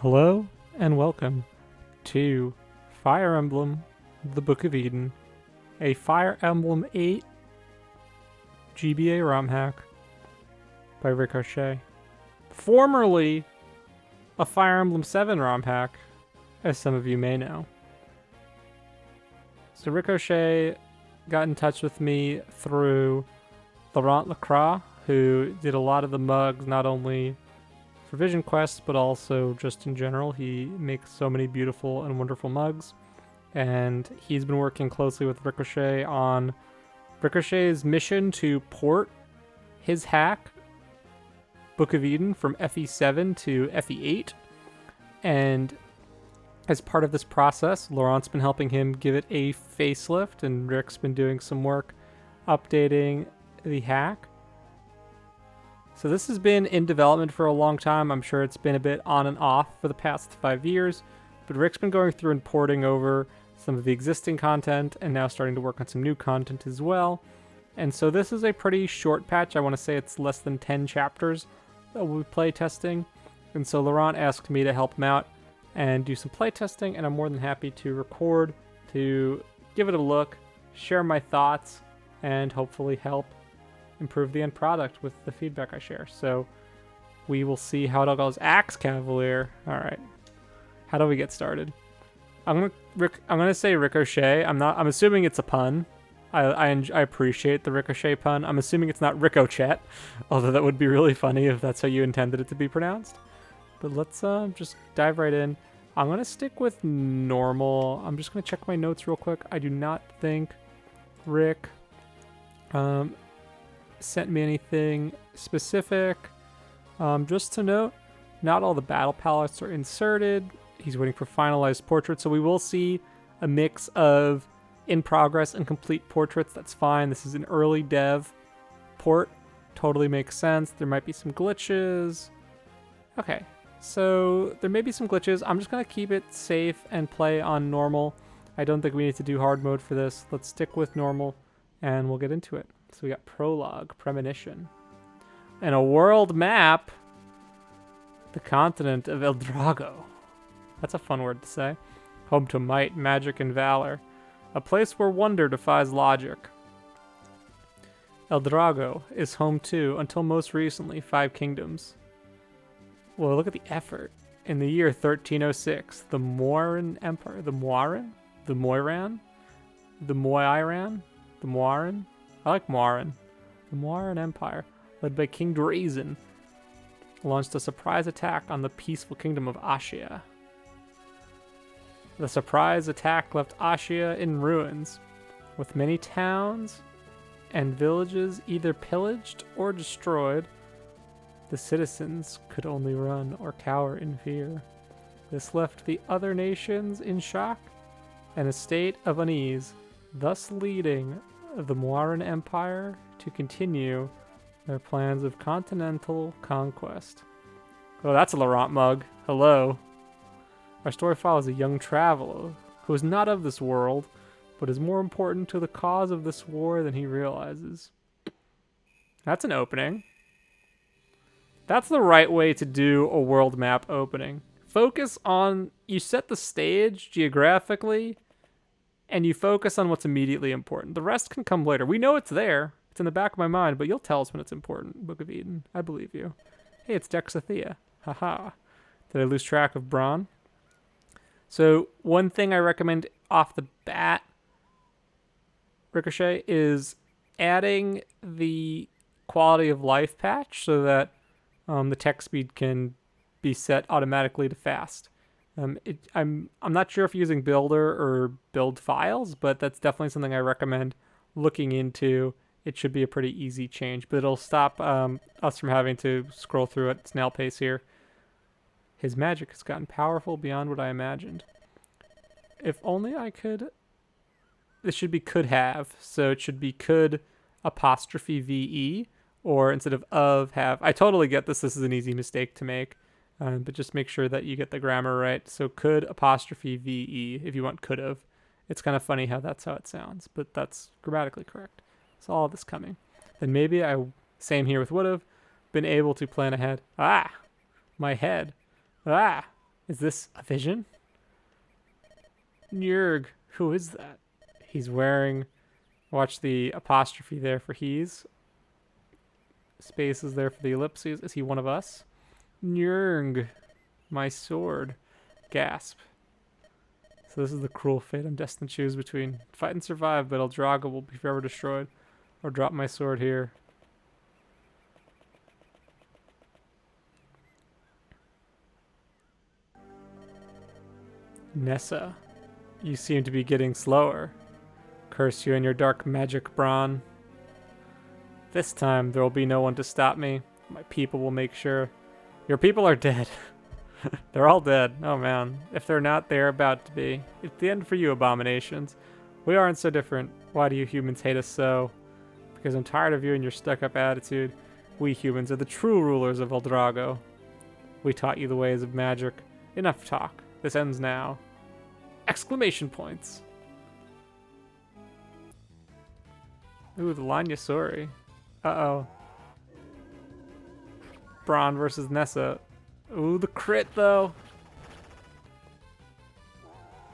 Hello and welcome to Fire Emblem, the Book of Eden, a Fire Emblem 8 GBA ROM hack by Rickochet. Formerly a Fire Emblem 7 ROM hack, as some of you may know. So Rickochet got in touch with me through Laurent Lacroix, who did a lot of the mugs, not only for Vision Quest, but also just in general. He makes so many beautiful and wonderful mugs, and he's been working closely with Ricochet on Ricochet's mission to port his hack, Book of Eden, from FE7 to FE8, and as part of this process, Laurent's been helping him give it a facelift, and Rick's been doing some work updating the hack. So this has been in development for a long time. I'm sure it's been a bit on and off for the past 5 years, but Rick's been going through and porting over some of the existing content and now starting to work on some new content as well. And so this is a pretty short patch. I want to say it's less than 10 chapters that we'll be play testing. And so Laurent asked me to help him out and do some play testing, and I'm more than happy to record, to give it a look, share my thoughts, and hopefully help improve the end product with the feedback I share. So we will see how it all goes. Axe Cavalier. All right. How do we get started? I'm gonna say Ricochet. I'm assuming it's a pun. I appreciate the Ricochet pun. I'm assuming it's not Rickochet, although that would be really funny if that's how you intended it to be pronounced. But let's just dive right in. I'm gonna stick with normal. I'm just gonna check my notes real quick. I do not think Rick sent me anything specific. Just to note, not all the battle palettes are inserted. He's waiting for finalized portraits, so we will see a mix of in progress and complete portraits. That's fine. This is an early dev port. Totally makes sense. There might be some glitches. Okay, so there may be some glitches. I'm just going to keep it safe and play on normal. I don't think we need to do hard mode for this. Let's stick with normal and we'll get into it. So we got Prologue, Premonition, and a world map. The continent of Eldrago. That's a fun word to say. Home to might, magic, and valor. A place where wonder defies logic. Eldrago is home to, until most recently, 5 kingdoms. Well, look at the effort. In the year 1306, the Moiran Empire, the Moiran, I like Moiran. The Moiran Empire, led by King Drazen, launched a surprise attack on the peaceful kingdom of Ashia. The surprise attack left Ashia in ruins, with many towns and villages either pillaged or destroyed. The citizens could only run or cower in fear. This left the other nations in shock and a state of unease, thus leading the Moiran Empire to continue their plans of continental conquest. Oh, that's a Laurent mug. Hello. Our story follows a young traveler who is not of this world, but is more important to the cause of this war than he realizes. That's an opening. That's the right way to do a world map opening. Focus on, you set the stage geographically, and you focus on what's immediately important. The rest can come later. We know it's there. It's in the back of my mind, but you'll tell us when it's important, Book of Eden. I believe you. Hey, it's Dexathea. Haha. Did I lose track of Braun? So one thing I recommend off the bat, Ricochet, is adding the quality of life patch so that the text speed can be set automatically to fast. I'm not sure if you're using Builder or Build Files, but that's definitely something I recommend looking into. It should be a pretty easy change, but it'll stop us from having to scroll through at snail pace here. His magic has gotten powerful beyond what I imagined. If only I could... This should be could have, so it should be could apostrophe VE, or instead of have. I totally get this. This is an easy mistake to make. But just make sure that you get the grammar right. So could apostrophe VE if you want could have. It's kind of funny how that's how it sounds, but that's grammatically correct. So all of this coming. Then maybe same here with would have, been able to plan ahead. My head. Is this a vision? Njurg. Who is that? He's wearing... Watch the apostrophe there for he's. Space is there for the ellipses. Is he one of us? Njurg. My sword. Gasp. So this is the cruel fate I'm destined to choose between. Fight and survive, but Eldrago will be forever destroyed. Or drop my sword here. Nessa, you seem to be getting slower. Curse you and your dark magic, Bron. This time, there will be no one to stop me. My people will make sure. Your people are dead. They're all dead. Oh man. If they're not, they're about to be. It's the end for you, abominations. We aren't so different. Why do you humans hate us so? Because I'm tired of you and your stuck-up attitude. We humans are the true rulers of Eldrago. We taught you the ways of magic. Enough talk. This ends now. Exclamation points. Ooh, the Lanya Sori. Uh-oh. Bron versus Nessa. Ooh, the crit, though.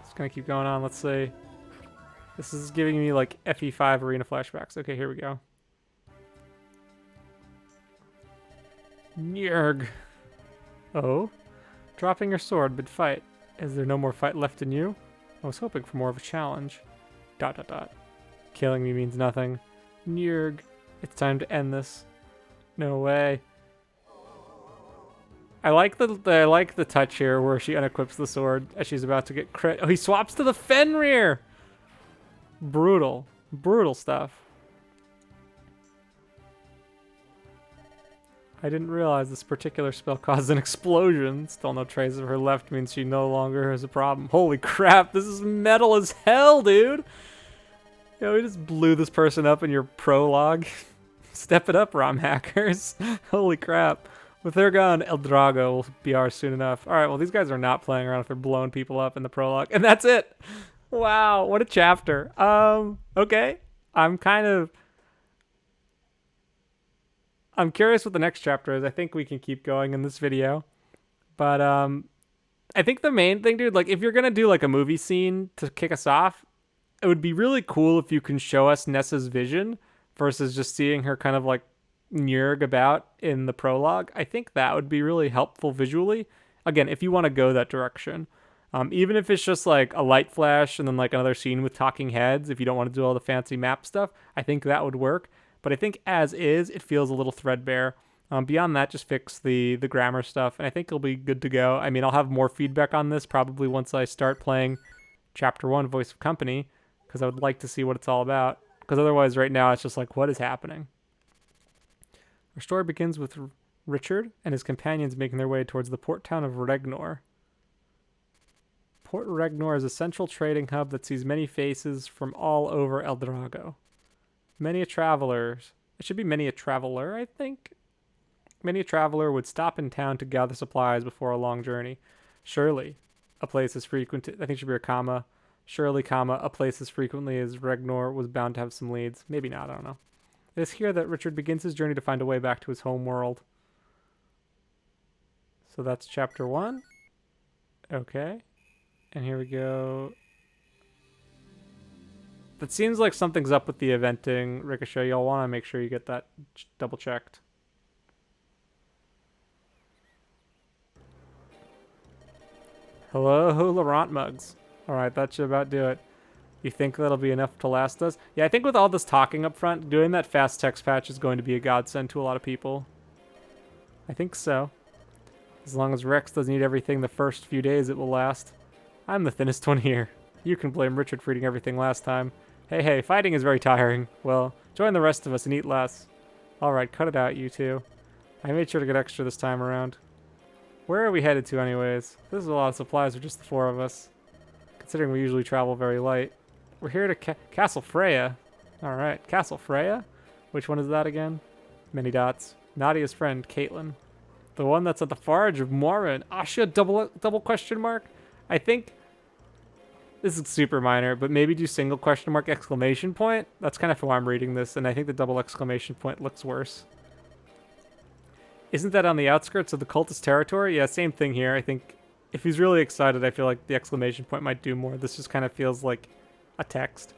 It's gonna keep going on. Let's see. This is giving me, like, FE5 arena flashbacks. Okay, here we go. Njurg. Oh? Dropping your sword, but fight. Is there no more fight left in you? I was hoping for more of a challenge. ... Killing me means nothing. Njurg. It's time to end this. No way. I like the touch here where she unequips the sword as she's about to get crit. Oh, he swaps to the Fenrir! Brutal. Brutal stuff. I didn't realize this particular spell caused an explosion. Still no trace of her left means she no longer has a problem. Holy crap, this is metal as hell, dude! Yo, we just blew this person up in your prologue. Step it up, ROM hackers. Holy crap. With her gone, Eldrago will be ours soon enough. Alright, well, these guys are not playing around if they're blowing people up in the prologue. And that's it! Wow, what a chapter. Okay. I'm curious what the next chapter is. I think we can keep going in this video. But, I think the main thing, dude, like, if you're gonna do, like, a movie scene to kick us off, it would be really cool if you can show us Nessa's vision versus just seeing her kind of, like, Njurg about in the prologue. I think that would be really helpful visually. Again, if you want to go that direction. Even if it's just like a light flash and then like another scene with talking heads, if you don't want to do all the fancy map stuff, I think that would work. But I think as is, it feels a little threadbare. Beyond that, just fix the grammar stuff, and I think it'll be good to go. I mean, I'll have more feedback on this probably once I start playing Chapter 1, Voice of Company, because I would like to see what it's all about. Because otherwise, right now, it's just like, what is happening? Our story begins with Richard and his companions making their way towards the port town of Regnor. Port Regnor is a central trading hub that sees many faces from all over Eldrago. Many a traveler, I think. Many a traveler would stop in town to gather supplies before a long journey. Surely, a place as frequent, I think it should be a comma. Surely, comma, a place as frequently as Regnor was bound to have some leads. Maybe not, I don't know. It is here that Richard begins his journey to find a way back to his home world. So that's chapter 1. Okay. And here we go. That seems like something's up with the eventing, Ricochet. Y'all want to make sure you get that double checked. Hello, Laurent mugs. Alright, that should about do it. You think that'll be enough to last us? Yeah, I think with all this talking up front, doing that fast text patch is going to be a godsend to a lot of people. I think so. As long as Rex doesn't eat everything the first few days, it will last. I'm the thinnest one here. You can blame Richard for eating everything last time. Hey, fighting is very tiring. Well, join the rest of us and eat less. Alright, cut it out, you two. I made sure to get extra this time around. Where are we headed to anyways? This is a lot of supplies for just the 4 of us. Considering we usually travel very light. We're here to Castle Freya. Alright, Castle Freya? Which one is that again? Many dots. Nadia's friend, Caitlin. The one that's at the forge of Moira and Asha double question mark? I think this is super minor, but maybe do single question mark exclamation point? That's kind of how I'm reading this, and I think the double exclamation point looks worse. Isn't that on the outskirts of the cultist territory? Yeah, same thing here. I think If he's really excited, I feel like the exclamation point might do more. This just kind of feels like a text.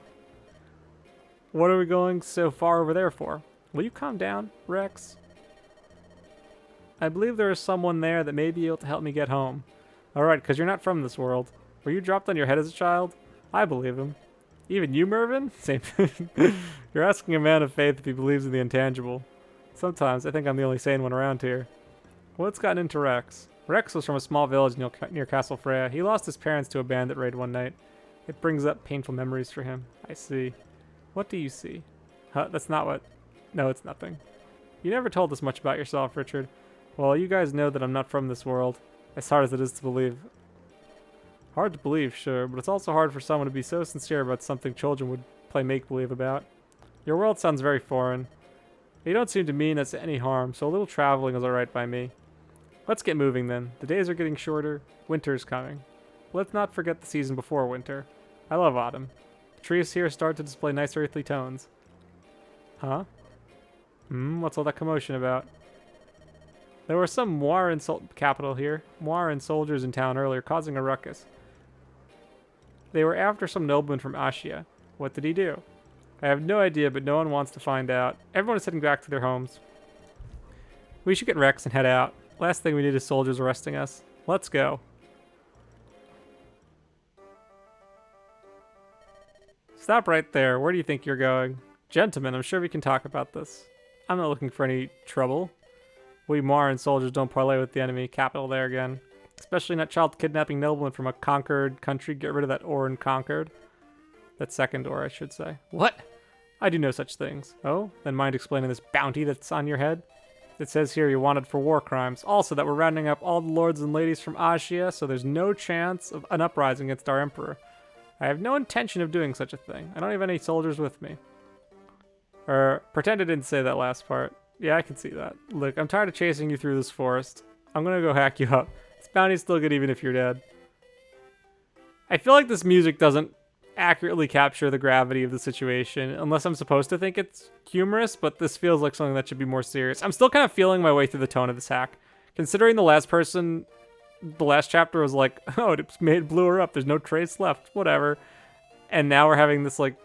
What are we going so far over there for? Will you calm down, Rex? I believe there is someone there that may be able to help me get home. Alright, because you're not from this world. Were you dropped on your head as a child? I believe him. Even you, Mervyn? Same thing. You're asking a man of faith if he believes in the intangible. Sometimes I think I'm the only sane one around here. What's gotten into Rex? Rex was from a small village near Castle Freya. He lost his parents to a bandit raid one night. It brings up painful memories for him. I see. What do you see? Huh, that's not what... No, it's nothing. You never told us much about yourself, Richard. Well, you guys know that I'm not from this world. As hard as it is to believe. Hard to believe, sure, but it's also hard for someone to be so sincere about something children would play make-believe about. Your world sounds very foreign. You don't seem to mean us any harm, so a little traveling is alright by me. Let's get moving then. The days are getting shorter. Winter's coming. Let's not forget the season before winter. I love autumn. The trees here start to display nice earthly tones. Huh? What's all that commotion about? There were some Moiran capital here. Moiran soldiers in town earlier, causing a ruckus. They were after some nobleman from Ashia. What did he do? I have no idea, but no one wants to find out. Everyone is heading back to their homes. We should get Rex and head out. Last thing we need is soldiers arresting us. Let's go. Stop right there. Where do you think you're going? Gentlemen, I'm sure we can talk about this. I'm not looking for any trouble. We Moiran soldiers don't parley with the enemy. Capital there again. Especially not child kidnapping noblemen from a conquered country. Get rid of that ore and conquered. That second ore, I should say. What? I do no such things. Oh? Then mind explaining this bounty that's on your head? It says here you're wanted for war crimes. Also that we're rounding up all the lords and ladies from Ashia, so there's no chance of an uprising against our emperor. I have no intention of doing such a thing. I don't have any soldiers with me. Pretend I didn't say that last part. Yeah, I can see that. Look, I'm tired of chasing you through this forest. I'm gonna go hack you up. This bounty's still good even if you're dead. I feel like this music doesn't accurately capture the gravity of the situation, unless I'm supposed to think it's humorous, but this feels like something that should be more serious. I'm still kind of feeling my way through the tone of this hack. Considering the last chapter was like, oh, it blew her up, there's no trace left, whatever. And now we're having this, like,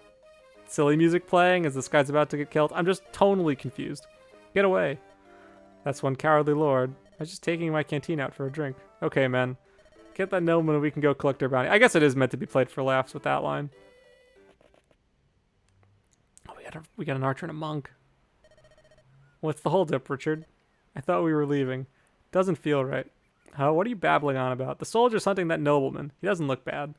silly music playing as this guy's about to get killed. I'm just tonally confused. Get away. That's one cowardly lord. I was just taking my canteen out for a drink. Okay, men. Get that nobleman and we can go collect our bounty. I guess it is meant to be played for laughs with that line. Oh, we got an archer and a monk. What's the holdup, Richard? I thought we were leaving. Doesn't feel right. Huh? What are you babbling on about? The soldier's hunting that nobleman. He doesn't look bad.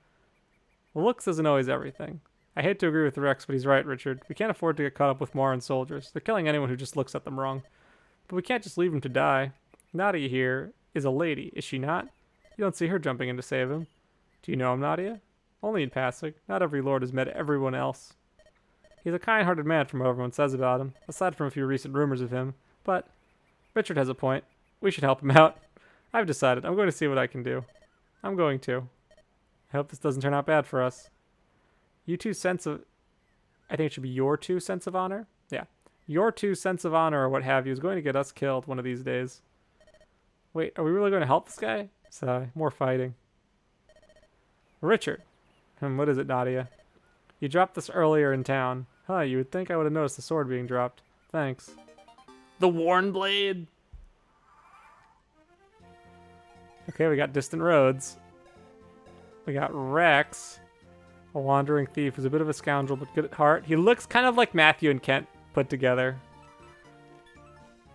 Well, looks isn't always everything. I hate to agree with Rex, but he's right, Richard. We can't afford to get caught up with Moiran soldiers. They're killing anyone who just looks at them wrong. But we can't just leave him to die. Nadia here is a lady, is she not? You don't see her jumping in to save him. Do you know him, Nadia? Only in passing. Not every lord has met everyone else. He's a kind-hearted man from what everyone says about him, aside from a few recent rumors of him. But Richard has a point. We should help him out. I've decided. I'm going to see what I can do. I'm going to. I hope this doesn't turn out bad for us. You two sense of... I think it should be your 2 sense of honor? Yeah. Your 2 sense of honor or what have you is going to get us killed one of these days. Wait, are we really going to help this guy? Sigh. More fighting. Richard. What is it, Nadia? You dropped this earlier in town. Huh, you would think I would have noticed the sword being dropped. Thanks. The Worn Blade! Okay, we got Distant Roads. We got Rex. A wandering thief who's a bit of a scoundrel, but good at heart. He looks kind of like Matthew and Kent put together.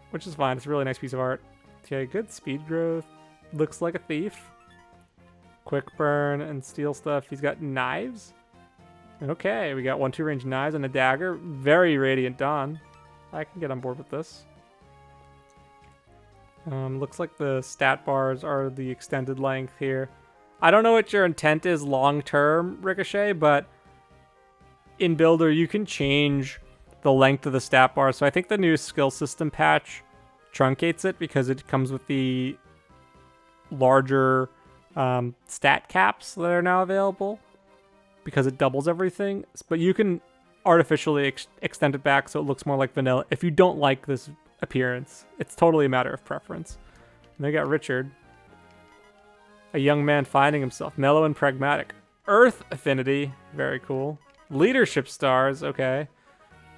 Which is fine. It's a really nice piece of art. Okay, good speed growth. Looks like a thief. Quick burn and steal stuff. He's got knives. Okay, we got 1-2 range knives and a dagger. Very Radiant Dawn. I can get on board with this. Looks like the stat bars are the extended length here. I don't know what your intent is long-term, Ricochet, but in Builder, you can change the length of the stat bar. So I think the new skill system patch truncates it because it comes with the larger stat caps that are now available because it doubles everything. But you can artificially extend it back so it looks more like vanilla if you don't like this appearance. It's totally a matter of preference. And they got Richard. A young man finding himself. Mellow and pragmatic. Earth affinity. Very cool. Leadership stars. Okay.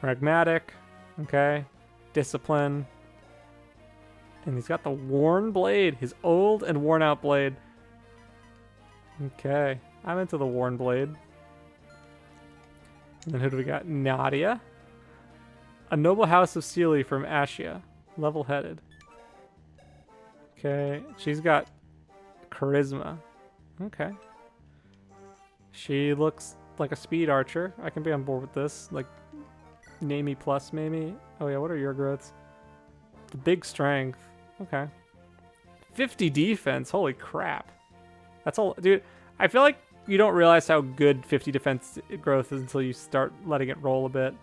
Pragmatic. Okay. Discipline. And he's got the worn blade. His old and worn out blade. Okay. I'm into the worn blade. And then who do we got? Nadia. A noble house of Sealy from Ashia. Level-headed. Okay. She's got charisma. Okay. She looks like a speed archer. I can be on board with this. Like, Namey plus, maybe. Oh, yeah. What are your growths? The big strength. Okay. 50 defense. Holy crap. That's all. Dude, I feel like you don't realize how good 50 defense growth is until you start letting it roll a bit.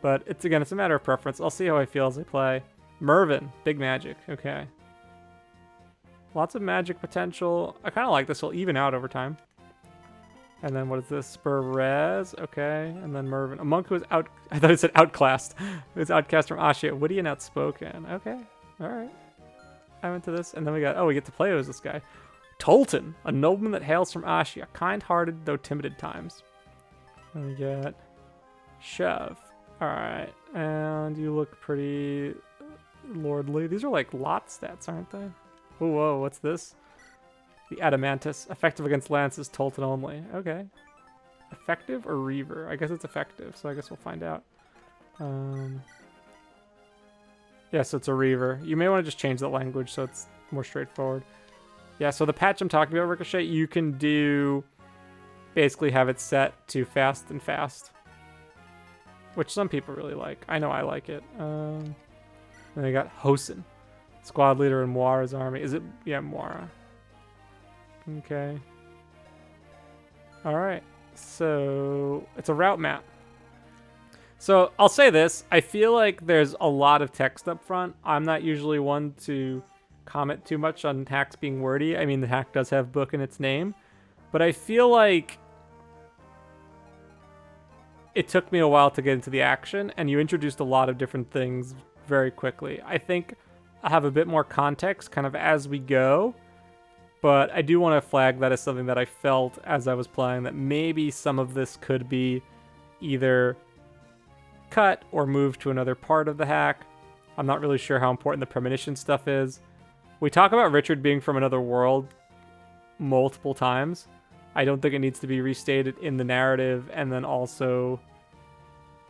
But it's a matter of preference. I'll see how I feel as I play. Mervyn, big magic. Okay. Lots of magic potential. I kind of like this. Will even out over time. And then what is this? Spur Res. Okay. And then Mervyn. A monk who was out... I thought it said outclassed. It was outcast from Ashia. Witty and outspoken. Okay. All right. I'm into this. And then we got... Oh, we get to play as this guy. Tolton, a nobleman that hails from Ashia, kind-hearted though timid at times. And we get Shove. All right, and you look pretty lordly. These are like lot stats, aren't they? Ooh, whoa, what's this? The Adamantus, effective against lances, Tolton only. Okay. Effective or Reaver? I guess it's effective, so I guess we'll find out. Yeah, so it's a Reaver. You may want to just change that language so it's more straightforward. Yeah, so the patch I'm talking about, Ricochet, you can do... Basically have it set to fast and fast. Which some people really like. I know I like it. Then we got Hosen. Squad leader in Moira's army. Is it? Yeah, Moira. Okay. Alright. So, it's a route map. So, I'll say this. I feel like there's a lot of text up front. I'm not usually one to comment too much on hacks being wordy. I mean, the hack does have book in its name. But I feel like it took me a while to get into the action, and you introduced a lot of different things very quickly. I think I have a bit more context kind of as we go, but I do want to flag that as something that I felt as I was playing, that maybe some of this could be either cut or moved to another part of the hack. I'm not really sure how important the Premonition stuff is. We talk about Richard being from another world multiple times. I don't think it needs to be restated in the narrative and then also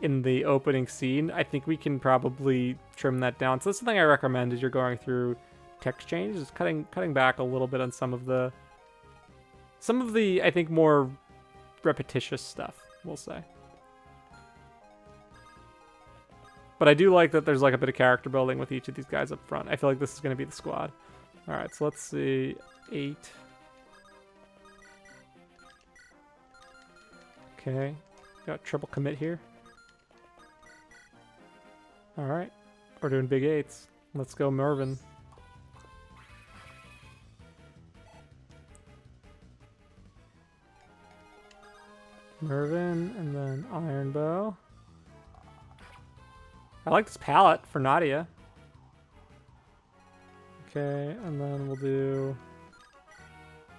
in the opening scene. I think we can probably trim that down. So that's something I recommend as you're going through text changes, is cutting back a little bit on some of the I think more repetitious stuff, we'll say. But I do like that there's like a bit of character building with each of these guys up front. I feel like this is going to be the squad. All right, so let's see. 8. Okay, got triple commit here. All right, we're doing big 8s. Let's go Mervyn. Mervyn, and then Iron Bow. I like this palette for Nadia. Okay, and then we'll do...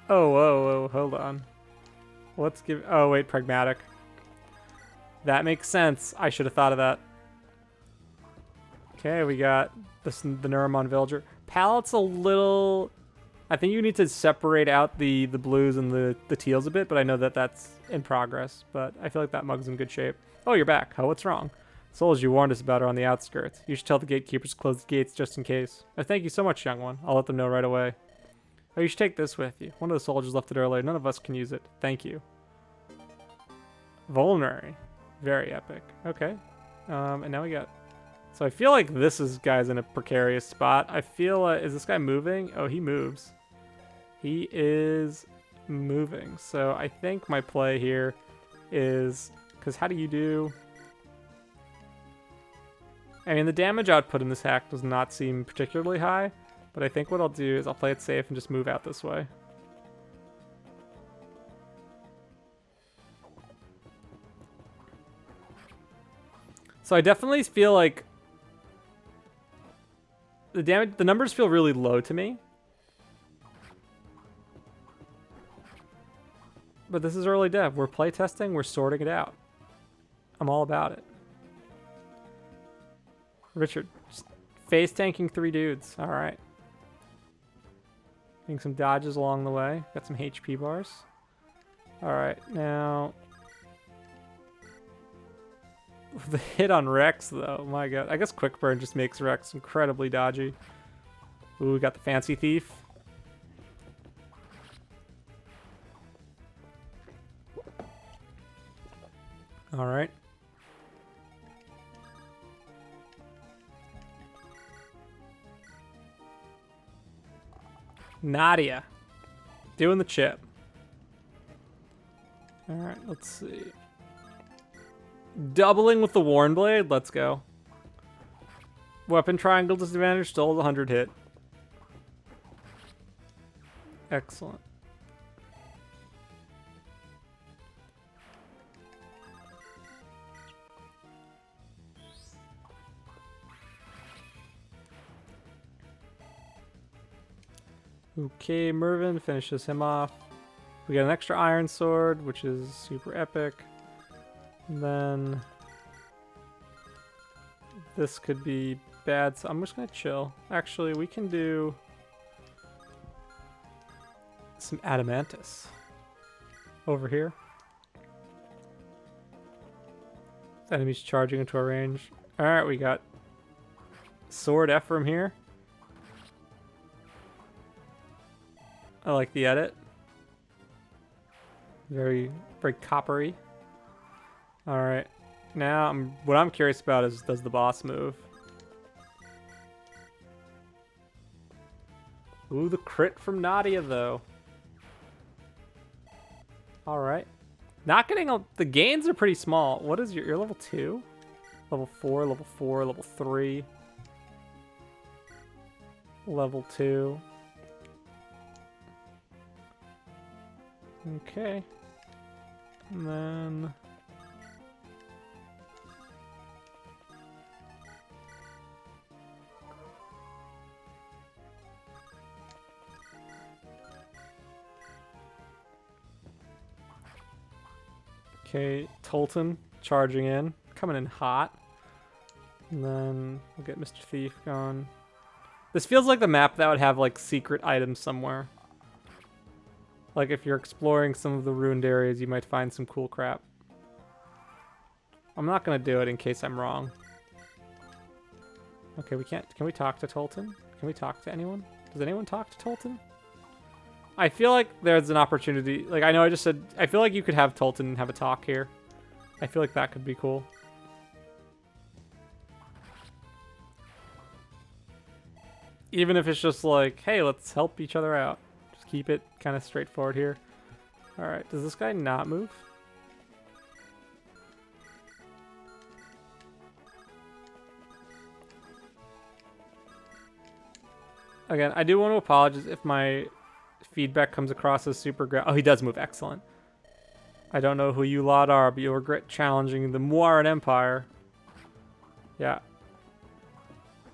Oh, hold on. Let's give... Oh, wait, pragmatic. That makes sense. I should have thought of that. Okay, we got the Neuromon Villager. Palette's a little... I think you need to separate out the blues and the teals a bit, but I know that that's in progress. But I feel like that mug's in good shape. Oh, you're back. Oh, what's wrong? Souls you warned us about are on the outskirts. You should tell the gatekeepers to close the gates just in case. Oh, thank you so much, young one. I'll let them know right away. Oh, you should take this with you. One of the soldiers left it earlier. None of us can use it. Thank you. Vulnerary. Very epic. Okay. And now we got... So I feel like this guy's in a precarious spot. I feel... is this guy moving? Oh, he moves. He is moving. So I think my play here is... Because how do you do... I mean, the damage output in this hack does not seem particularly high, but I think what I'll do is I'll play it safe and just move out this way. So I definitely feel like the numbers feel really low to me. But this is early dev. We're playtesting. We're sorting it out. I'm all about it. Richard, just phase tanking 3 dudes. All right. Getting some dodges along the way. Got some HP bars. All right, now the hit on Rex though. My God, I guess Quick Burn just makes Rex incredibly dodgy. Ooh, we got the Fancy Thief. All right. Nadia. Doing the chip. Alright, let's see. Doubling with the Warn Blade. Let's go. Weapon triangle disadvantage. Still 100 hit. Excellent. Okay, Mervin finishes him off. We got an extra Iron Sword, which is super epic. And then this could be bad, so I'm just gonna chill. Actually, we can do some Adamantus over here. Enemies charging into our range. Alright, we got Sword Ephraim here. I like the edit. Very, very coppery. Alright. Now, what I'm curious about is, does the boss move? Ooh, the crit from Nadia, though. Alright. Not getting the gains are pretty small. What is your... You're level 2? Level 4, level 4, level 3. Level 2. Okay. And then... Okay, Tolton charging in. Coming in hot. And then we'll get Mr. Thief going. This feels like the map that would have, like, secret items somewhere. Like, if you're exploring some of the ruined areas, you might find some cool crap. I'm not gonna do it in case I'm wrong. Okay, we can't... Can we talk to Tolton? Can we talk to anyone? Does anyone talk to Tolton? I feel like there's an opportunity... Like, I know I just said... I feel like you could have Tolton have a talk here. I feel like that could be cool. Even if it's just like, hey, let's help each other out. Just keep it kind of straightforward here. Alright, does this guy not move? Again, I do want to apologize if my feedback comes across as super great. Oh, he does move. Excellent. I don't know who you lot are, but you'll regret challenging the Muaran Empire. Yeah.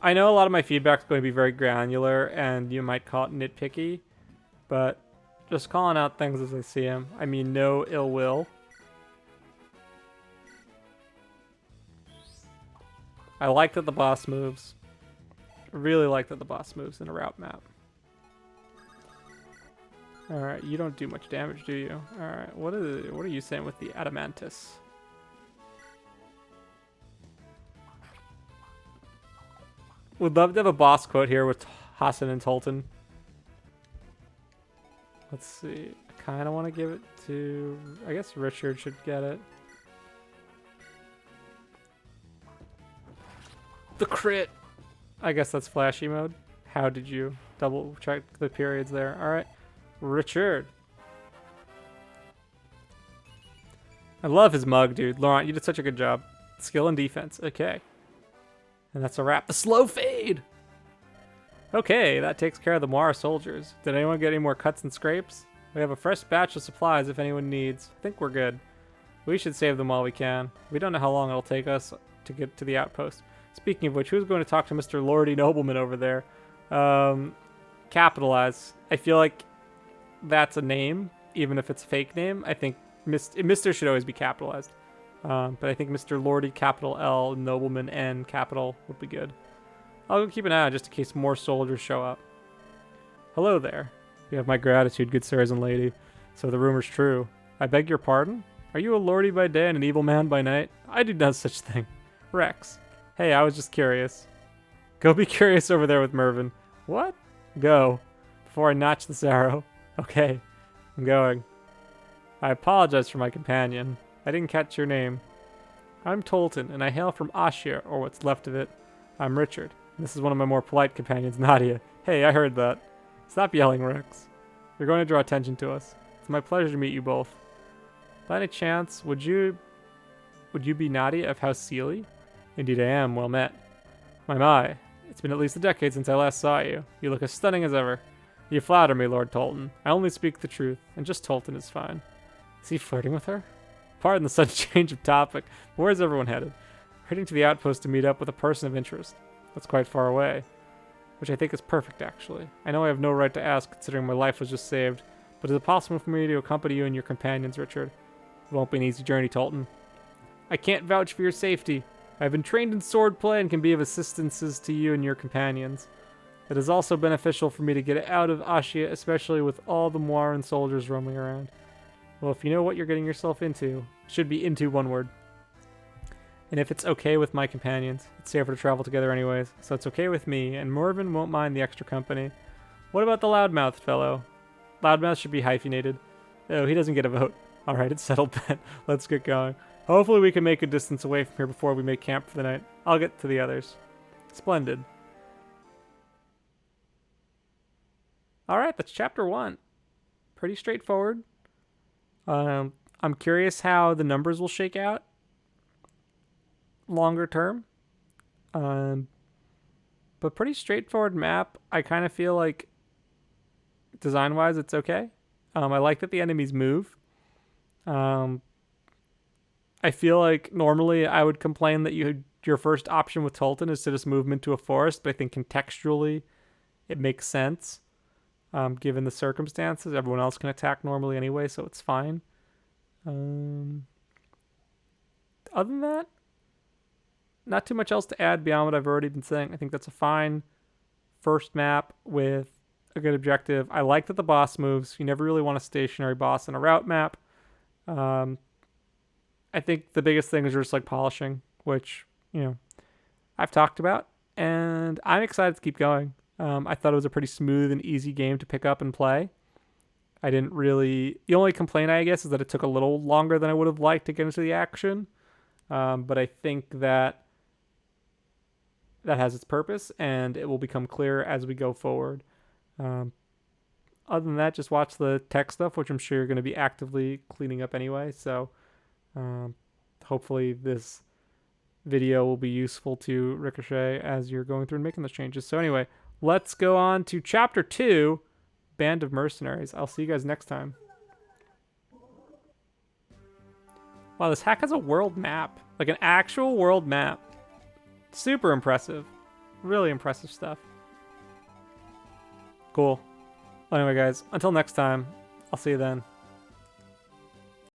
I know a lot of my feedback is going to be very granular, and you might call it nitpicky, but just calling out things as I see them. I mean, no ill will. I like that the boss moves. I really like that the boss moves in a route map. Alright, you don't do much damage, do you? Alright, what are you saying with the Adamantus? Would love to have a boss quote here with Hassan and Tolton. Let's see. I kind of want to give it to... I guess Richard should get it. The crit! I guess that's flashy mode. How did you double check the periods there? Alright. Richard. I love his mug, dude. Laurent, you did such a good job. Skill and defense. Okay. And that's a wrap. The slow fade! Okay, that takes care of the Moira soldiers. Did anyone get any more cuts and scrapes? We have a fresh batch of supplies if anyone needs. I think we're good. We should save them while we can. We don't know how long it'll take us to get to the outpost. Speaking of which, who's going to talk to Mr. Lordy Nobleman over there? Capitalize. I feel like that's a name, even if it's a fake name. I think Mr. should always be capitalized. But I think Mr. Lordy, capital L, Nobleman, N, capital would be good. I'll go keep an eye out just in case more soldiers show up. Hello there. You have my gratitude, good sirs and lady. So the rumor's true. I beg your pardon? Are you a lordy by day and an evil man by night? I do no such thing. Rex. Hey, I was just curious. Go be curious over there with Mervyn. What? Go. Before I notch this arrow. Okay. I'm going. I apologize for my companion. I didn't catch your name. I'm Tolton, and I hail from Ashia, or what's left of it. I'm Richard. This is one of my more polite companions, Nadia. Hey, I heard that. Stop yelling, Rex. You're going to draw attention to us. It's my pleasure to meet you both. By any chance, would you be Nadia of House Seeley? Indeed I am, well met. My. It's been at least a decade since I last saw you. You look as stunning as ever. You flatter me, Lord Tolton. I only speak the truth, and just Tolton is fine. Is he flirting with her? Pardon the sudden change of topic, but where's everyone headed? Heading to the outpost to meet up with a person of interest. That's quite far away. Which I think is perfect, actually. I know I have no right to ask, considering my life was just saved, but is it possible for me to accompany you and your companions, Richard? It won't be an easy journey, Tolton. I can't vouch for your safety. I have been trained in swordplay and can be of assistance to you and your companions. It is also beneficial for me to get out of Ashia, especially with all the Moiran soldiers roaming around. Well, if you know what you're getting yourself into, it should be into one word. And if it's okay with my companions, it's safer to travel together anyways, so it's okay with me, and Mervyn won't mind the extra company. What about the loudmouthed fellow? Loudmouth should be hyphenated. Oh, he doesn't get a vote. Alright, it's settled then. Let's get going. Hopefully we can make a distance away from here before we make camp for the night. I'll get to the others. Splendid. Alright, that's chapter 1. Pretty straightforward. I'm curious how the numbers will shake out longer term. But pretty straightforward map. I kind of feel like design-wise it's okay. I like that the enemies move. I feel like normally I would complain that your first option with Tolton is to just move him into a forest, but I think contextually it makes sense. Given the circumstances, everyone else can attack normally anyway, so it's fine. Other than that, not too much else to add beyond what I've already been saying. I think that's a fine first map with a good objective. I like that the boss moves. You never really want a stationary boss in a route map. I think the biggest thing is just like polishing, which, I've talked about, and I'm excited to keep going. I thought it was a pretty smooth and easy game to pick up and play. The only complaint, I guess, is that it took a little longer than I would have liked to get into the action. But I think that has its purpose, and it will become clearer as we go forward. Other than that, just watch the tech stuff, which I'm sure you're going to be actively cleaning up anyway. So hopefully this video will be useful to Rickochet as you're going through and making those changes. So anyway, let's go on to Chapter 2, Band of Mercenaries. I'll see you guys next time. Wow, this hack has a world map. Like an actual world map. Super impressive. Really impressive stuff. Cool. Well, anyway, guys, until next time, I'll see you then.